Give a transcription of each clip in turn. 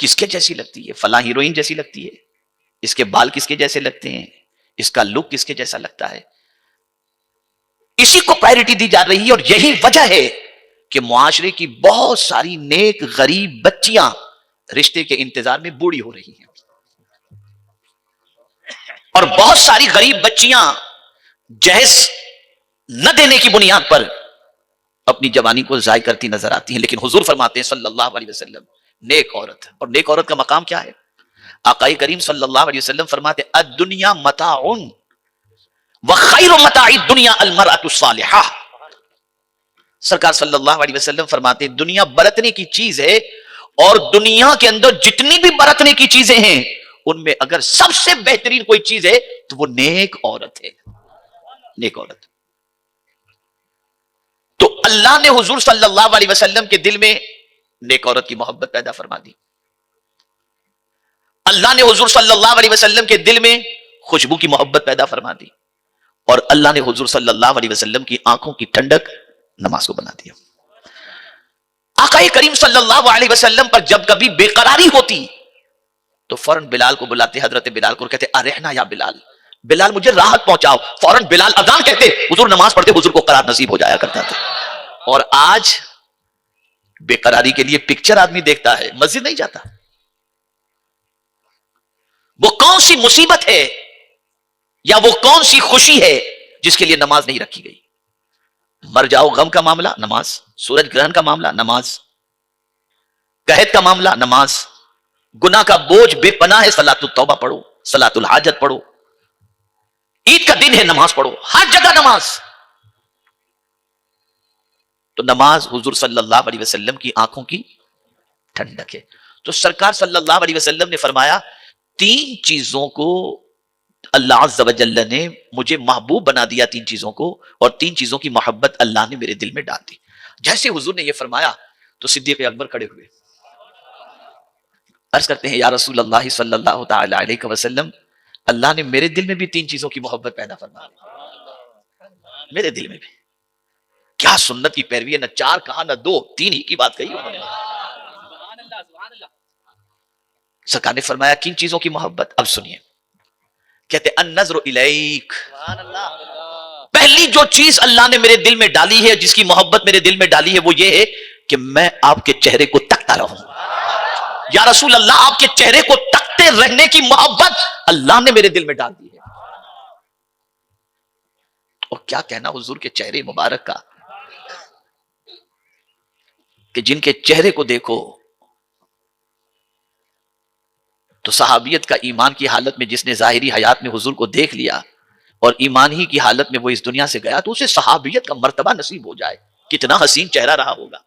کس کے جیسی لگتی ہے، فلاں ہیروئن جیسی لگتی ہے، اس کے بال کس کے جیسے لگتے ہیں، اس کا لک کس کے جیسا لگتا ہے. اسی کو پرائرٹی دی جا رہی ہے. اور یہی وجہ ہے کہ معاشرے کی بہت ساری نیک غریب بچیاں رشتے کے انتظار میں بوڑھی ہو رہی ہیں، اور بہت ساری غریب بچیاں جہیز نہ دینے کی بنیاد پر اپنی جوانی کو ضائع کرتی نظر آتی ہیں. لیکن حضور فرماتے ہیں صلی اللہ علیہ وسلم نیک عورت، اور نیک عورت کا مقام کیا ہے؟ آقا کریم صلی اللہ علیہ وسلم فرماتے ہیں الدنیا متاع وخیر متاع الدنیا المرأة الصالحہ. سرکار صلی اللہ علیہ وسلم فرماتے ہیں دنیا برتنے کی چیز ہے، اور دنیا کے اندر جتنی بھی برتنے کی چیزیں ہیں ان میں اگر سب سے بہترین کوئی چیز ہے تو وہ نیک عورت ہے. نیک عورت. تو اللہ نے حضور صلی اللہ علیہ وسلم کے دل میں نیک عورت کی محبت پیدا فرما دی. اللہ نے حضور صلی اللہ علیہ وسلم کے دل میں خوشبو کی محبت پیدا فرما دی. اور اللہ نے حضور صلی اللہ علیہ وسلم کی آنکھوں کی ٹھنڈک نماز کو بنا دیا. آقا کریم صلی اللہ علیہ وسلم پر جب کبھی بے قراری ہوتی تو فوراً بلال کو بلاتے، حضرت بلال کو کہتے ارحنا یا بلال، بلال مجھے راحت پہنچاؤ. فوراً بلال اذان کہتے، حضور نماز پڑھتے، حضور کو قرار نصیب ہو جایا کرتا تھا. اور آج بے قراری کے لیے پکچر آدمی دیکھتا ہے، مسجد نہیں جاتا. وہ کون سی مصیبت ہے یا وہ کون سی خوشی ہے جس کے لیے نماز نہیں رکھی گئی؟ مر جاؤ غم کا معاملہ نماز، سورج گرہن کا معاملہ نماز، قحط کا معاملہ نماز، گناہ کا بوجھ بے پناہ ہے صلاۃ التوبہ پڑھو، صلاۃ الحاجت پڑھو، عید کا دن ہے نماز پڑھو، ہر جگہ نماز. تو نماز حضور صلی اللہ علیہ وسلم کی آنکھوں کی ٹھنڈک ہے. تو سرکار صلی اللہ علیہ وسلم نے فرمایا 3 چیزوں کو اللہ عز و جل نے مجھے محبوب بنا دیا، 3 چیزوں کو، اور 3 چیزوں کی محبت اللہ نے میرے دل میں ڈال دی. جیسے حضور نے یہ فرمایا تو صدیق اکبر کھڑے ہوئے، عرض کرتے ہیں یا رسول اللہ صلی اللہ تعالی علیہ وسلم، اللہ نے میرے دل میں بھی 3 چیزوں کی محبت پیدا فرما دی. میرے دل میں بھی. کیا سنت کی پیروی ہے، نہ 4 کہا نہ 2، 3 ہی کی بات کہی انہوں نے. سرکار نے فرمایا کن چیزوں کی محبت؟ اب سنیے. کہتے النظر الیک، پہلی جو چیز اللہ نے میرے دل میں ڈالی ہے، جس کی محبت میرے دل میں ڈالی ہے، وہ یہ ہے کہ میں آپ کے چہرے کو تکتا رہوں. یا رسول اللہ آپ کے چہرے کو تکتے رہنے کی محبت اللہ نے میرے دل میں ڈال دی ہے. اور کیا کہنا حضور کے چہرے مبارک کا، کہ جن کے چہرے کو دیکھو تو صحابیت کا ایمان کی حالت میں جس نے ظاہری حیات میں حضور کو دیکھ لیا اور ایمان ہی کی حالت میں وہ اس دنیا سے گیا تو اسے صحابیت کا مرتبہ نصیب ہو جائے. کتنا حسین چہرہ رہا ہوگا.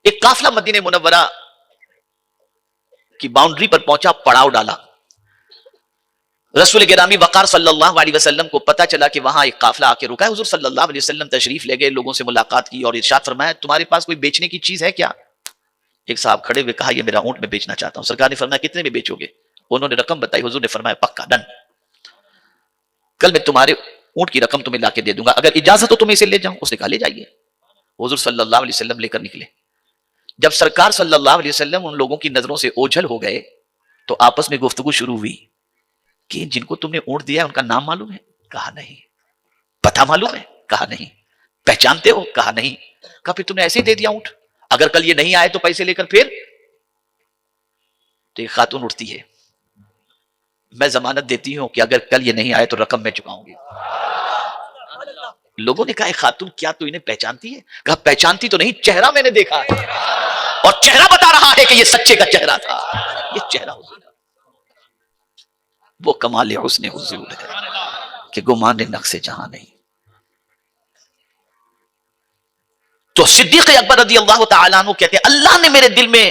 ایک قافلہ مدینہ منورہ کی باؤنڈری پر پہنچا، پڑاؤ ڈالا. رسول گرامی وقار صلی اللہ علیہ وسلم کو پتا چلا کہ وہاں ایک قافلہ آ کے رکا ہے. حضور صلی اللہ علیہ وسلم تشریف لے گئے، لوگوں سے ملاقات کی اور ارشاد فرمایا تمہارے پاس کوئی بیچنے کی چیز ہے کیا؟ ایک صاحب کھڑے ہوئے کہا یہ میرا اونٹ میں بیچنا چاہتا ہوں. سرکار نے فرمایا کتنے میں بیچو گے؟ انہوں نے رقم بتائی. حضور نے فرمایا پکا ڈن، کل میں تمہارے اونٹ کی رقم تمہیں لا کے دے دوں گا، اگر اجازت ہو تو میں اسے لے جاؤں. اس نے کہا لے جائیے. حضور صلی اللہ علیہ وسلم لے کر نکلے. جب سرکار صلی اللہ علیہ وسلم ان لوگوں کی نظروں سے اوجھل ہو گئے تو آپس میں گفتگو شروع ہوئی کہ جن کو تم نے اونٹ دیا ہے ان کا نام معلوم ہے؟ کہا نہیں. پتہ معلوم ہے؟ کہا نہیں. پہچانتے ہو؟ کہا نہیں. کہا پھر تم نے ایسے ہی دے دیا اونٹ؟ اگر کل یہ نہیں آئے تو پیسے لے کر پھر؟ تو ایک خاتون اٹھتی ہے، میں ضمانت دیتی ہوں کہ اگر کل یہ نہیں آئے تو رقم میں چکاؤں گی. لوگوں نے کہا خاتون کیا تو انہیں پہچانتی ہے؟ کہا پہچانتی تو نہیں، چہرہ میں نے دیکھا ہے اور چہرہ بتا رہا ہے کہ یہ سچے کا چہرہ تھا. یہ چہرہ حضور وہ کمال حسن حضور ہے کہ گمان نقص جہاں نہیں. تو صدیق اکبر رضی اللہ تعالیٰ عنہ کہتے ہیں اللہ نے میرے دل میں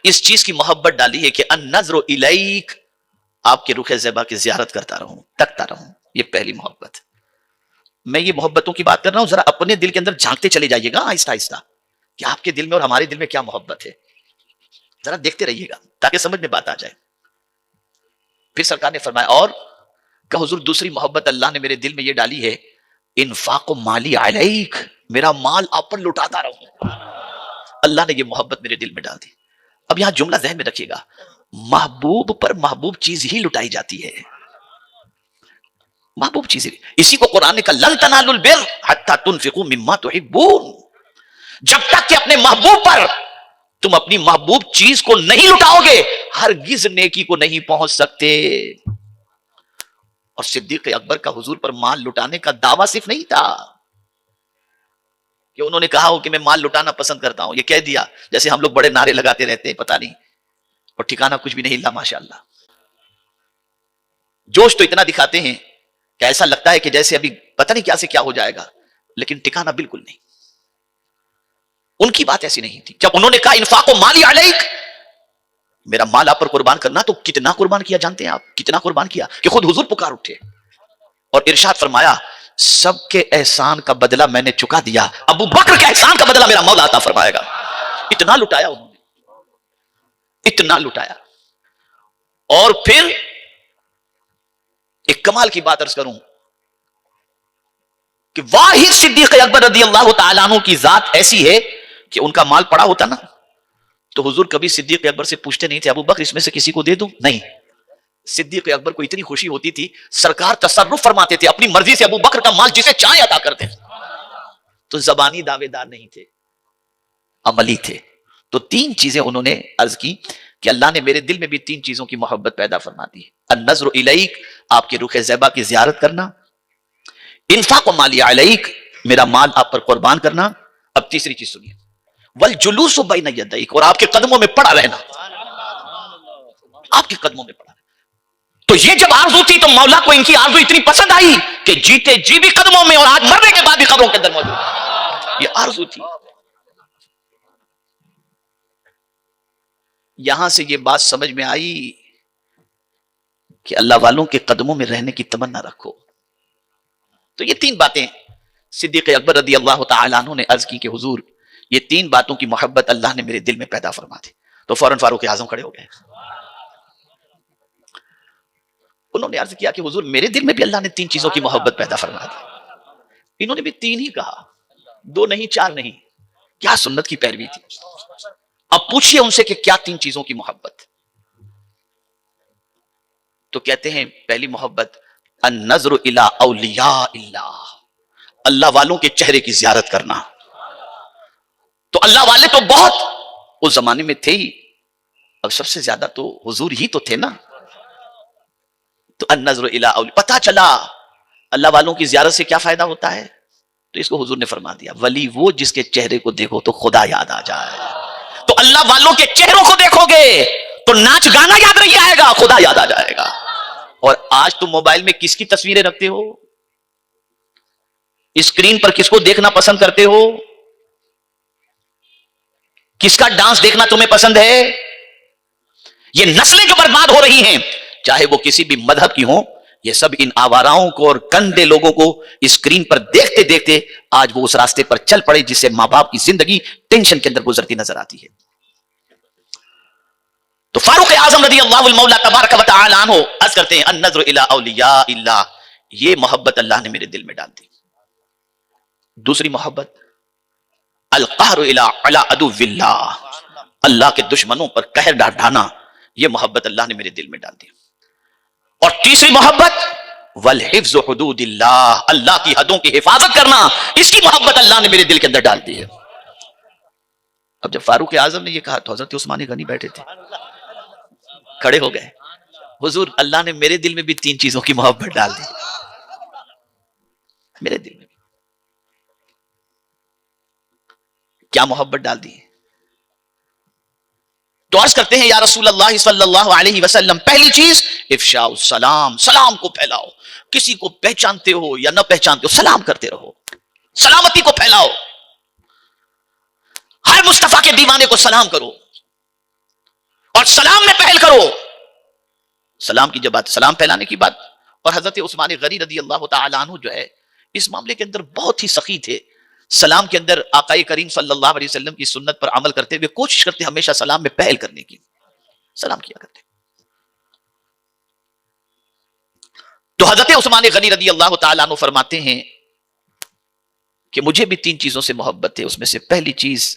اس چیز کی محبت ڈالی ہے کہ النظر الیک، آپ کے رخ زیبا کی زیارت کرتا رہوں، تکتا رہوں. یہ پہلی محبت. میں یہ محبتوں کی بات کر رہا ہوں، ذرا اپنے دل کے اندر جھانکتے چلے جائیے گا آہستہ آہستہ کہ آپ کے دل میں اور ہمارے دل میں کیا محبت ہے. ذرا دیکھتے رہیے گا تاکہ سمجھ میں بات آ جائے. پھر سرکار نے فرمایا اور کہ حضور دوسری محبت اللہ نے میرے دل میں یہ ڈالی ہے انفاق مالی علیک، میرا مال آپ پر لٹاتا رہوں. اللہ نے یہ محبت میرے دل میں ڈال دی. اب یہاں جملہ ذہن میں رکھیے گا, محبوب پر محبوب چیز ہی لٹائی جاتی ہے, محبوب چیز. اسی کو قرآن نے کہا لن تنالوا البر حتی تنفقوا مما تحبون, جب تک کہ اپنے محبوب پر تم اپنی محبوب چیز کو نہیں لٹاؤ گے ہرگز نیکی کو نہیں پہنچ سکتے. اور صدیق اکبر کا حضور پر مال لٹانے کا دعویٰ صرف نہیں تھا کہ انہوں نے کہا ہو کہ میں مال لٹانا پسند کرتا ہوں, یہ کہہ دیا جیسے ہم لوگ بڑے نعرے لگاتے رہتے ہیں پتہ نہیں, اور ٹھکانہ کچھ بھی نہیں. اللہ ماشاءاللہ جوش تو اتنا دکھاتے ہیں کہ ایسا لگتا ہے کہ جیسے ابھی پتہ نہیں کیا سے کیا ہو جائے گا, لیکن ٹھکانہ بالکل نہیں. ان کی بات ایسی نہیں تھی. جب انہوں نے کہا انفاق مالی علیک, میرا مال آپ پر قربان کرنا, تو کتنا قربان کیا جانتے ہیں آپ, کتنا قربان کیا کہ خود حضور پکار اٹھے اور ارشاد فرمایا سب کے احسان کا بدلہ میں نے چکا دیا, ابو بکر کے احسان کا بدلہ میرا مولا عطا فرمائے گا. اتنا لٹایا انہوں نے, اتنا لٹایا. اور پھر ایک کمال کی بات عرض کروں کہ واحد صدیق اکبر رضی اللہ تعالیٰ عنہ کی ذات ایسی ہے کہ ان کا مال پڑا ہوتا نا تو حضور کبھی صدیق اکبر سے پوچھتے نہیں تھے ابو بکر اس میں سے کسی کو دے دوں, نہیں. صدیق اکبر کو اتنی خوشی ہوتی تھی سرکار تصرف فرماتے تھے اپنی مرضی سے, ابو بکر کا مال جسے چاہے عطا کرتے. تو زبانی دعوے دار نہیں تھے, عملی تھے. تو تین چیزیں انہوں نے عرض کی کہ اللہ نے میرے دل میں بھی تین چیزوں کی محبت پیدا فرما دی. النظر الیک, آپ کے رخ زیبا کی زیارت کرنا. انفاق مالی علیک, میرا مال آپ پر قربان کرنا. اب تیسری چیز سنیے, والجلوس بین یدیک, اور آپ کے قدموں میں پڑا رہنا, آپ کے قدموں میں پڑا رہنا. تو یہ جب آرزو تھی تو مولا کو ان کی آرزو اتنی پسند آئی کہ جیتے جی بھی قدموں میں اور آج مرنے کے بعد بھی قبروں کے اندر موجود, یہ آرزو تھی. یہاں سے یہ بات سمجھ میں آئی کہ اللہ والوں کے قدموں میں رہنے کی تمنا رکھو. تو یہ تین باتیں صدیق اکبر رضی اللہ تعالیٰ عنہ نے عرض کی کہ حضور یہ تین باتوں کی محبت اللہ نے میرے دل میں پیدا فرما دی. تو فوراً فاروق اعظم کھڑے ہو گئے. انہوں نے عرض کیا کہ حضور میرے دل میں بھی اللہ نے تین چیزوں کی محبت پیدا فرما دی. انہوں نے بھی تین ہی کہا, دو نہیں, چار نہیں. کیا سنت کی پیروی تھی. اب پوچھئے ان سے کہ کیا تین چیزوں کی محبت. تو کہتے ہیں پہلی محبت النظر الی اولیاء اللہ, اللہ والوں کے چہرے کی زیارت کرنا. تو اللہ والے تو بہت اس زمانے میں تھے ہی, اب سب سے زیادہ تو حضور ہی تو تھے نا. تو النظر الی اولیاء, پتہ چلا اللہ والوں کی زیارت سے کیا فائدہ ہوتا ہے, تو اس کو حضور نے فرما دیا ولی وہ جس کے چہرے کو دیکھو تو خدا یاد آ جائے. تو اللہ والوں کے چہروں کو دیکھو گے تو ناچ گانا یاد نہیں آئے گا, خدا یاد آ جائے گا. اور آج تم موبائل میں کس کی تصویریں رکھتے ہو, اسکرین پر کس کو دیکھنا پسند کرتے ہو, کس کا ڈانس دیکھنا تمہیں پسند ہے. یہ نسلیں جو برباد ہو رہی ہیں چاہے وہ کسی بھی مذہب کی ہوں, یہ سب ان آواراؤں کو اور گندے لوگوں کو اسکرین پر دیکھتے دیکھتے آج وہ اس راستے پر چل پڑے جس سے ماں باپ کی زندگی ٹینشن کے اندر گزرتی نظر آتی ہے. تو فاروق اعظم رضی اللہ المولا تبارک و تعالی عنہ عرض کرتے ہیں النظر الی اولیاء اللہ, یہ محبت اللہ نے میرے دل میں ڈال دی. دوسری محبت القہر علی عدو اللہ, اللہ کے دشمنوں پر قہر ڈھانا, یہ محبت اللہ نے میرے دل میں ڈال دی. اور تیسری محبت والحفظ حدود اللہ, اللہ کی حدوں کی حفاظت کرنا, اس کی محبت اللہ نے میرے دل کے اندر ڈال دی ہے. اب جب فاروق اعظم نے یہ کہا تو حضرت عثمان غنی بیٹھے تھے, کھڑے ہو گئے, حضور اللہ نے میرے دل میں بھی تین چیزوں کی محبت ڈال دی, میرے دل میں بھی. کیا محبت ڈال دی؟ تو عرض کرتے ہیں یا رسول اللہ صلی اللہ علیہ وسلم پہلی چیز افشاء السلام, سلام کو پھیلاؤ. کسی کو پہچانتے ہو یا نہ پہچانتے ہو سلام کرتے رہو, سلامتی کو پھیلاؤ. ہر مصطفیٰ کے دیوانے کو سلام کرو اور سلام میں پہل کرو. سلام کی جب بات, سلام پھیلانے کی بات. اور حضرت عثمان غنی رضی اللہ تعالی عنہ جو ہے اس معاملے کے اندر بہت ہی سخی تھے. سلام کے اندر آقا کریم صلی اللہ علیہ وسلم کی سنت پر عمل کرتے ہوئے کوشش کرتے ہمیشہ سلام میں پہل کرنے کی, سلام کیا کرتے. تو حضرت عثمان غنی رضی اللہ تعالیٰ عنہ فرماتے ہیں کہ مجھے بھی تین چیزوں سے محبت ہے, اس میں سے پہلی چیز